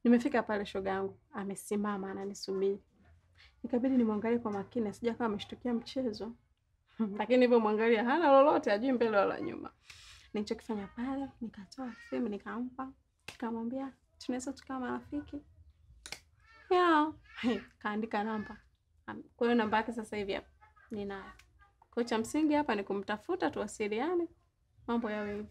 Nimefika pale shoga yangu amesimama ananisubiri. Ikabidi nimwangalie kwa makini sija kama ameshtukia mchezo. Lakini hivyo mwangalia hana lolote, ajui mbele wala nyuma. Nilichokifanya pale, nikatoa simu nikampa, nikamwambia tunaweza tukawa marafiki. Ya, kaandika namba. Kwa hiyo namba yake sasa hivi hapa ninayo. Kwa cha msingi hapa ni kumtafuta tuwasiliane, mambo yawe hivi.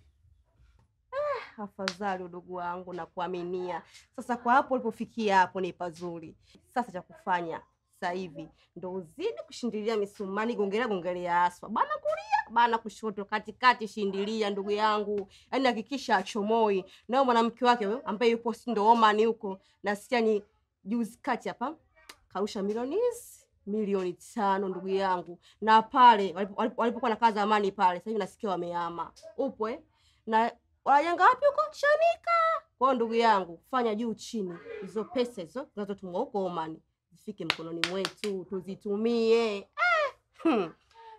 Afadhali udugu wangu na kuaminia. Sasa kwa hapo ulipofikia hapo ni pazuri. Sasa cha kufanya sasa hivi ndio uzidi kushindilia misumani, gongelea aswa. Bana kulia, bana kushoto, katikati shindilia ndugu yangu. Yaani hakikisha achomoi. Nao mwanamke wake wewe ambaye yupo ndo Oman huko, nasikia ni juzi kati hapa karusha milioni 5 ndugu yangu. Na pale walipokuwa na kaza amani pale, sasa hivi nasikia wamehama. Upo na wanajenga wapi huko Chanika? Kwa ndugu yangu, fanya juu chini. Hizo pesa hizo tunazotumwa huko Oman zifike mkononi mwetu, tuzitumie.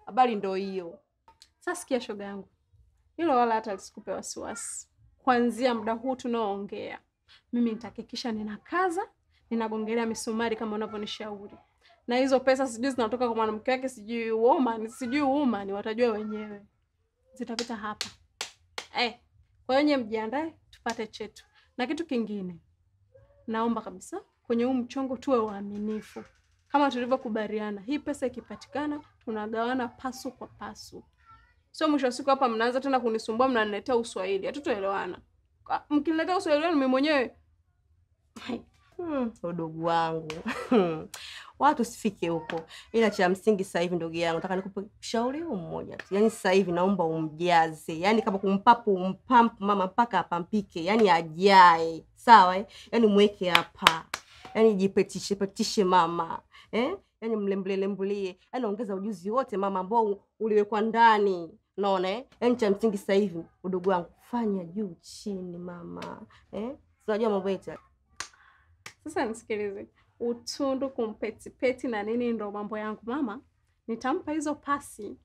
Habari ndio hiyo. Sasa sikia shoga yangu. Hilo wala hata lisikupe wasiwasi. Kuanzia muda huu tunaoongea, mimi nitahakikisha ninakaza, ninagongelea misumari kama unavyonishauri. Na hizo pesa sijui zinatoka kwa mwanamke wake, sijui Oman, watajua wenyewe. Zitapita hapa. Kwa hiyo mjiandae tupate chetu. Na kitu kingine, naomba kabisa kwenye huu mchongo tuwe waaminifu. Kama tulivyokubaliana, hii pesa ikipatikana tunagawana pasu kwa pasu. Sio mwisho siku hapa mnaanza tena kunisumbua mnaniletea uswahili. Hatutaelewana. Mkiniletea uswahili wenu mimi mwenyewe. Udugu wangu. Watu sifike huko. Ila cha msingi sasa hivi ndugu yangu, nataka nikupe ushauri mmoja tu. Yaani sasa hivi naomba umjaze. Yaani kama kumpapu umpampu mama mpaka apampike. Yaani ajae. Sawa Yaani mweke hapa. Yaani jipetishe mama. Yaani mlembulie. Yaani ongeza ujuzi wote mama ambao uliwekwa ndani. Unaona Yaani cha msingi sasa hivi udugu wangu, fanya juu chini mama. Unajua mambo yetu. Sasa nisikilize. Utundu kumpeti na nini ndo mambo yangu mama. Nitampa hizo pasi.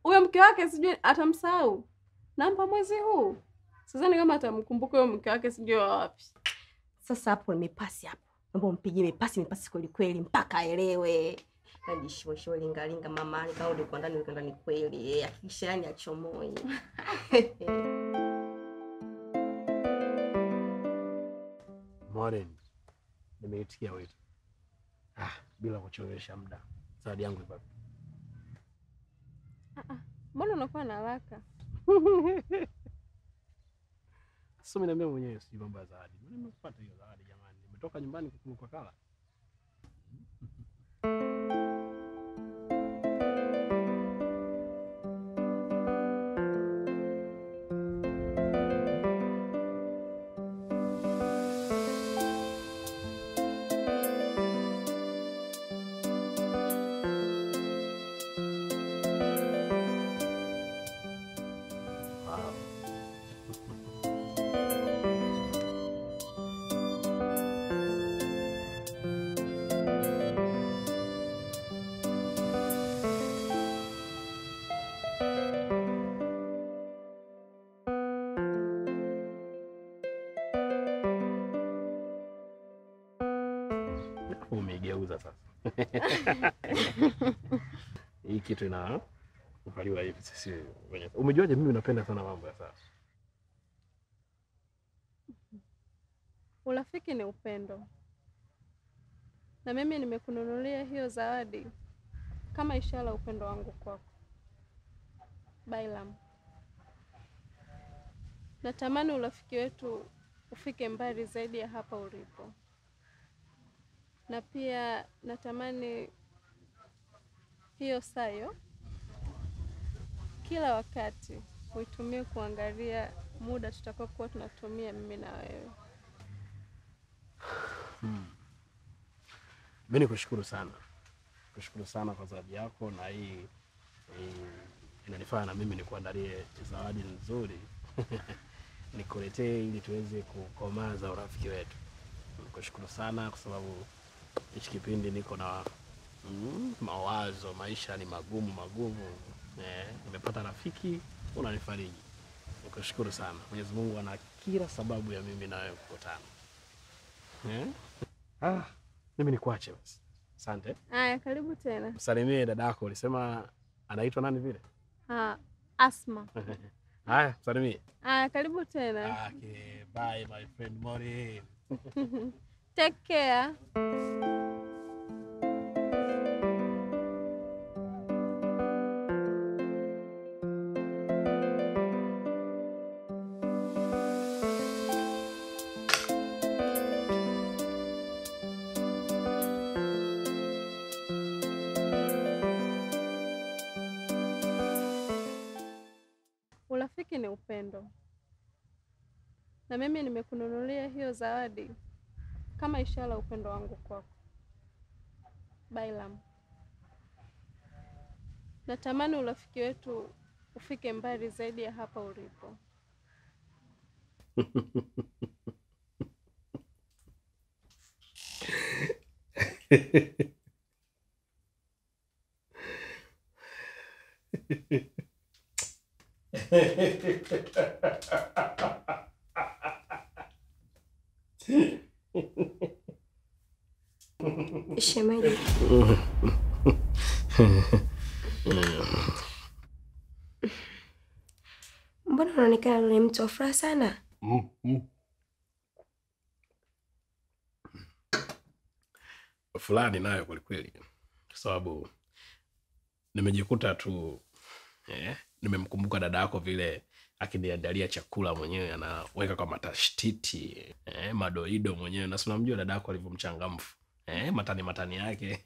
Huyo mke wake sijui atamsahau. Nampa mwezi huu. Sasa ni kama atamkumbuka huyo mke wake sijui wapi. Sasa hapo nimepasi hapo. Naomba umpigie mipasi kweli mpaka aelewe. Hadi shosho lingalinga mama ni kama ulikuwa ndani kweli. Hakikisha yani achomoi. Morning. Nimeitikia wito. Bila kuchelewesha muda. Zawadi yangu ipo. Mbona unakuwa na haraka? Sasa mimi niambia mwenyewe si mambo ya zawadi. Mimi nimepata hiyo zawadi jamani. Nimetoka nyumbani kwa kala. Umegeuza sasa. Hii kitu ina kuvaliwa hivi sisi wenyewe. Umejuaje mimi napenda sana mambo ya sasa? Urafiki ni upendo. Na mimi nimekununulia hiyo zawadi kama ishara ya upendo wangu kwako. Bailam. Natamani urafiki wetu ufike mbali zaidi ya hapa ulipo. Na pia natamani hiyo sayo kila wakati uitumie kuangalia muda tutakokuwa tunatumia mimi na wewe. Mimi nikushukuru sana. Kushukuru sana kwa zawadi yako na hii inanifanya na mimi nikuandalie zawadi nzuri. Nikuletee ili tuweze kukomaza urafiki wetu. Nikushukuru sana kwa sababu hichi kipindi niko na mawazo, maisha ni magumu. Nimepata rafiki unanifariji. Nikushukuru sana. Mwenyezi Mungu kila sababu ya mimi na wewe kukutana. Mimi nikuache basi. Asante. Haya, karibu tena. Msalimie dadako, ulisema anaitwa nani vile? Asma. Haya, msalimie. Haya, karibu tena. Okay, bye my friend Maureen. Take care. Urafiki ni upendo, na mimi nimekununulia hiyo zawadi kama ishara ya upendo wangu kwako. Bailam, natamani urafiki wetu ufike mbali zaidi ya hapa ulipo. Shemeji. Mbona unaonekana ni mtu wa furaha sana? Furaha ninayo kweli, kwa sababu nimejikuta tu nimemkumbuka dada yako vile akiniandalia chakula mwenyewe, anaweka kwa matashtiti madoido mwenyewe, na unamjua dada yako alivyomchangamfu matani yake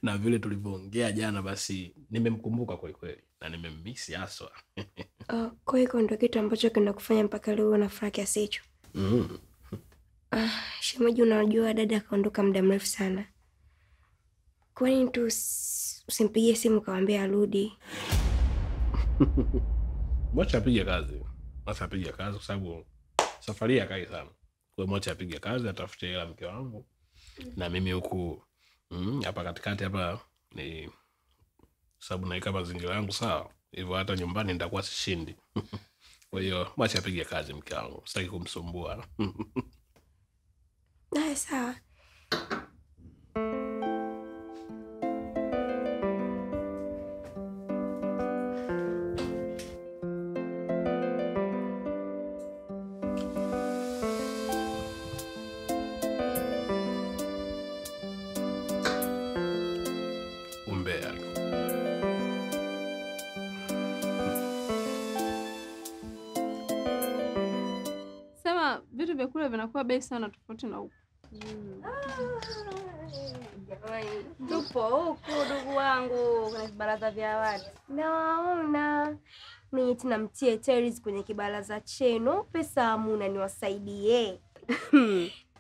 na vile tulivyoongea jana, basi nimemkumbuka kweli na nimemmisi haswa. Kwa hiyo ndio kitu ambacho kinakufanya mpaka leo una furaha kiasi hicho? Shemeji, unajua dada kaondoka muda mrefu sana. Kwa nini tu usimpigie simu kawaambia arudi? Mwacha apige kazi. Kwa sababu safari ya kai sana. Kwa mwacha apige kazi, atafute hela mke wangu. Na mimi huku hapa katikati hapa ni sababu naika mazingira yangu sawa. Hivyo hata nyumbani nitakuwa sishindi. Kwa hiyo mwacha apige kazi mke wangu. Sitaki kumsumbua. Sawa. Sema vitu vya kula vinakuwa bei sana tofauti na huko. Tupo huku ndugu wangu kwenye baraza vya watu. Naona mimi tunamtie Teris kwenye kibaraza chenu, pesa hamuna niwasaidie.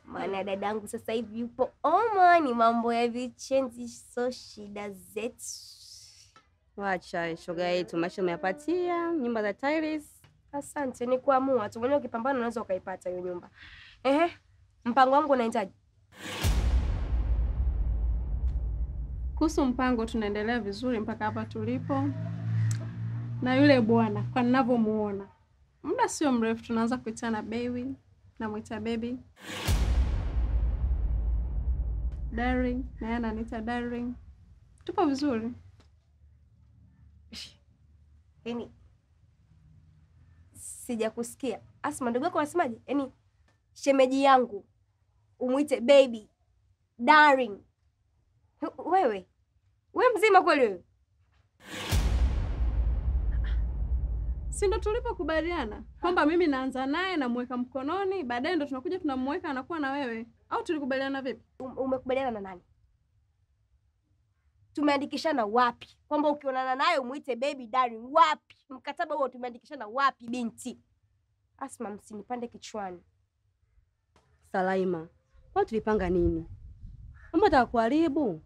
Maana dadangu sasa hivi yupo Oman, mambo ya vichenzi so shida zetu. Wacha shoga yetu maisha umeyapatia nyumba za Teris. Asante, ni kuamua tu mwenyewe, ukipambana unaweza ukaipata hiyo nyumba. Mpango wangu unahitaji. Kuhusu mpango tunaendelea vizuri mpaka hapa tulipo. Na yule bwana kwa ninavyomuona, muda sio mrefu tunaanza kuitana baby, na muita baby. Darling, na yeye ananiita darling. Tupo vizuri. Yaani sijakusikia. Asma, ndugu yako anasemaje? Yaani shemeji yangu umuite baby, darling. Wewe mzima kweli wewe? Si ndo tulipokubaliana kwamba mimi naanza naye namweka mkononi, baadaye ndo tunakuja tunamweka anakuwa na wewe, au tulikubaliana vipi? Umekubaliana na nani? Tumeandikishana wapi kwamba ukionana naye umuite baby darling? Wapi mkataba huo? Tumeandikishana wapi binti? Asma, msinipande kichwani. Salaima, wao tulipanga nini? Mama atakuharibu,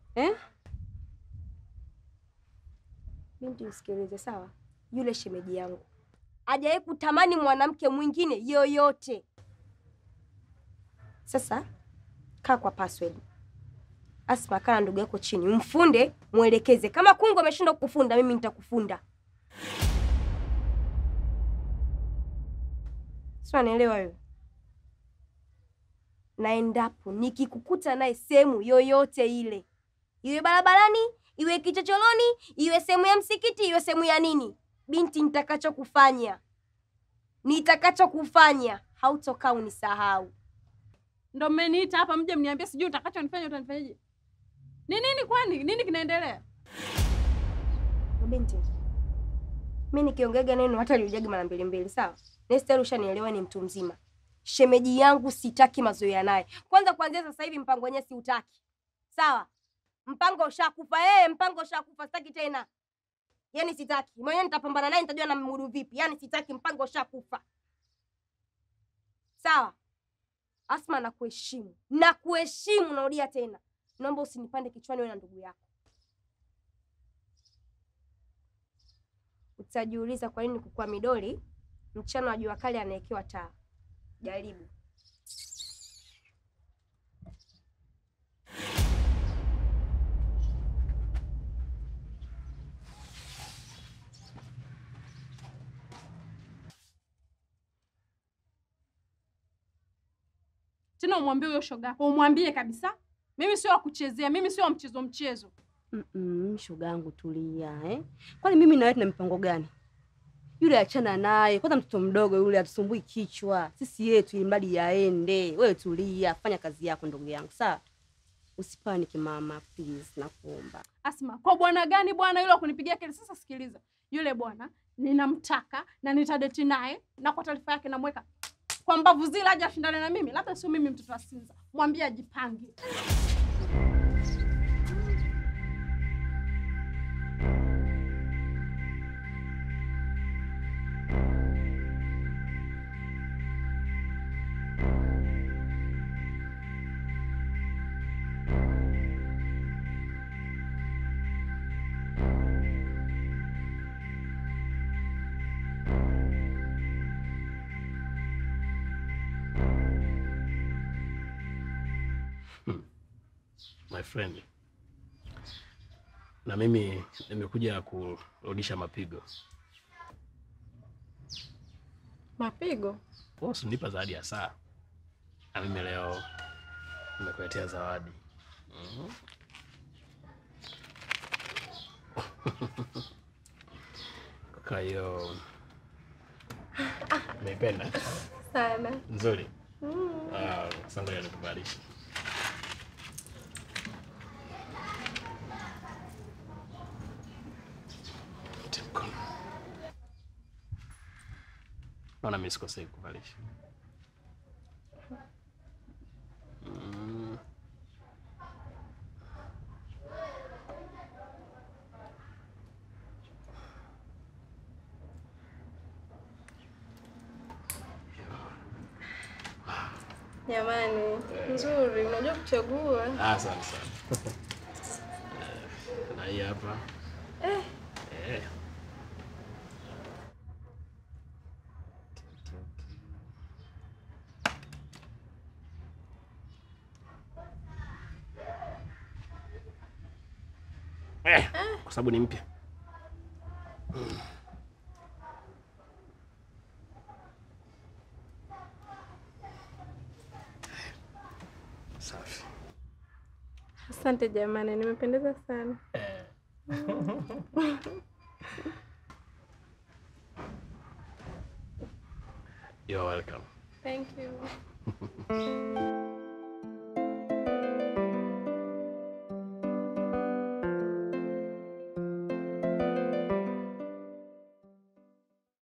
Binti, usikilize sawa? Yule shemeji yangu hajawahi kutamani mwanamke mwingine yoyote. Sasa kaa kwa password. Asma, kaa ndugu yako chini, mfunde, muelekeze. Kama kungu ameshindwa kukufunda, mimi nitakufunda. Sio, unanielewa wewe? Na endapo nikikukuta naye sehemu yoyote ile, iwe barabarani, iwe kichochoroni, iwe sehemu ya msikiti, iwe sehemu ya nini, binti, nitakachokufanya hautokaa unisahau. Ndo mmeniita hapa mje mniambie sijui utakachonifanya utanifanyaje? Ni nini kwani? Nini kinaendelea? Binti, mimi nikiongega neno hata liujagi mara mbili, sawa? Nesta, ushanielewa, ni mtu mzima. Shemeji yangu sitaki mazoea naye. Kwanza kuanzia sasa hivi mpango wenyewe siutaki. Sawa? Mpango ushakufa, mpango ushakufa, sitaki tena. Yaani sitaki. Mwenyewe nitapambana naye, nitajua na mmudu vipi. Yaani sitaki, mpango ushakufa. Sawa? Asma, nakuheshimu. Nakuheshimu, narudia tena. Naomba usinipande kichwani wewe na ndugu yako. Utajiuliza kwa nini kukua midoli mchana wa jua kali anaekewa taa. Jaribu. Tena umwambie huyo shoga. Umwambie kabisa. Mimi sio wa kuchezea, mimi sio wa mchezo. Shoga yangu tulia, Kwani mimi na wewe tuna mipango gani? Yule achana naye. Kwanza mtoto mdogo yule atusumbui kichwa. Sisi yetu ili mradi yaende. Wewe tulia, fanya kazi yako ndugu yangu, sawa? Usipanike mama, please nakuomba. Asma, kwa bwana gani bwana yule kunipigia kelele? Sasa sikiliza. Yule bwana ninamtaka na nitadeti naye, na kwa taarifa yake namweka kwa mbavu zile aje ashindane na mimi. Labda sio mimi mtoto wa Sinza. Mwambie ajipange. My friend, na mimi nimekuja kurudisha mapigo. Mapigo? Boss, nipa zawadi ya saa. Na mimi leo nimekuletea zawadi. Kwa hiyo naipenda sana. nzuri. Sasa ya nikubalisha. Naona mimi sikosei kuvalisha. Jamani, nzuri, unajua kuchagua. Asante sana. Na hii hapa. Kwa sababu ni mpya. Safi. Asante jamani, nimependeza sana. You're welcome. Thank you.